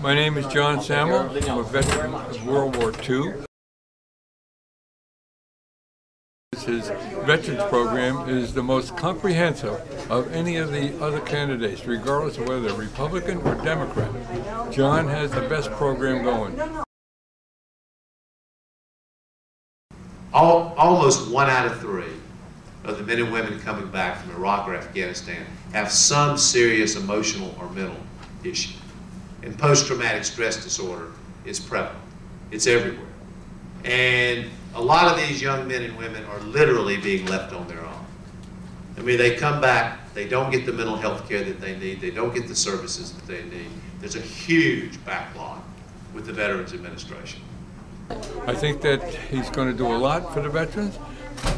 My name is John Samuel. I'm a veteran of World War II. His Veterans Program is the most comprehensive of any of the other candidates, regardless of whether they're Republican or Democrat. John has the best program going. Almost 1 out of 3 of the men and women coming back from Iraq or Afghanistan have some serious emotional or mental issue. And post-traumatic stress disorder is prevalent. It's everywhere. And a lot of these young men and women are literally being left on their own. I mean, they come back, they don't get the mental health care that they need, they don't get the services that they need. There's a huge backlog with the Veterans Administration. I think that he's going to do a lot for the veterans.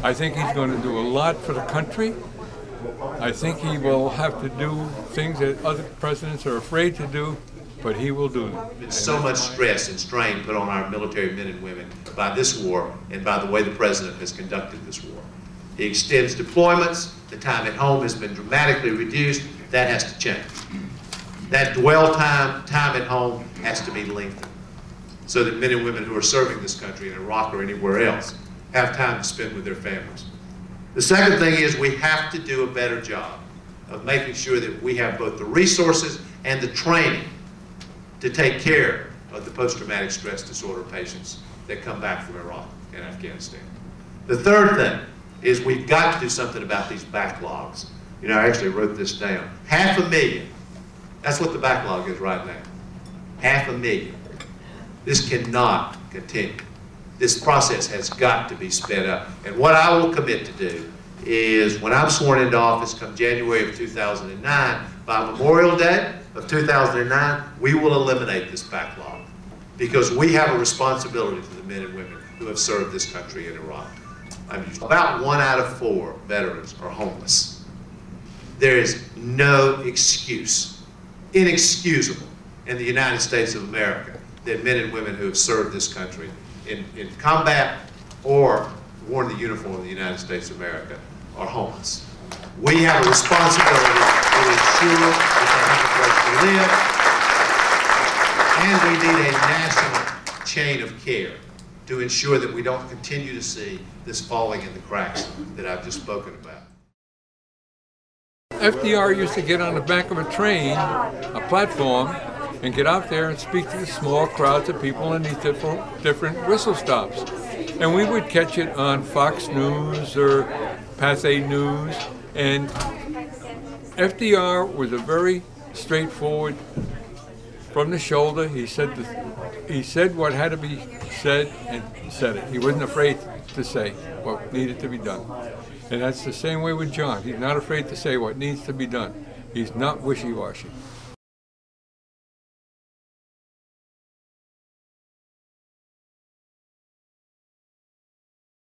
I think he's going to do a lot for the country. I think he will have to do things that other presidents are afraid to do, but he will do them. There's so much stress and strain put on our military men and women by this war and by the way the president has conducted this war. He extends deployments. The time at home has been dramatically reduced. That has to change. That dwell time at home has to be lengthened so that men and women who are serving this country in Iraq or anywhere else have time to spend with their families. The second thing is we have to do a better job of making sure that we have both the resources and the training to take care of the post-traumatic stress disorder patients that come back from Iraq and Afghanistan. The third thing is we've got to do something about these backlogs. You know, I actually wrote this down. 500,000. That's what the backlog is right now. 500,000. This cannot continue. This process has got to be sped up. And what I will commit to do is when I'm sworn into office come January of 2009, by Memorial Day of 2009, we will eliminate this backlog because we have a responsibility to the men and women who have served this country in Iraq. About 1 out of 4 veterans are homeless. There is no excuse, inexcusable in the United States of America that men and women who have served this country in combat or worn the uniform of the United States of America are homeless. We have a responsibility to ensure that they have a place to live, and we need a national chain of care to ensure that we don't continue to see this falling in the cracks that I've just spoken about. FDR used to get on the back of a train, a platform, and get out there and speak to the small crowds of people in these different whistle stops. And we would catch it on Fox News or Pathé News. And FDR was a very straightforward, from the shoulder. He said what had to be said and said it. He wasn't afraid to say what needed to be done. And that's the same way with John. He's not afraid to say what needs to be done. He's not wishy-washy.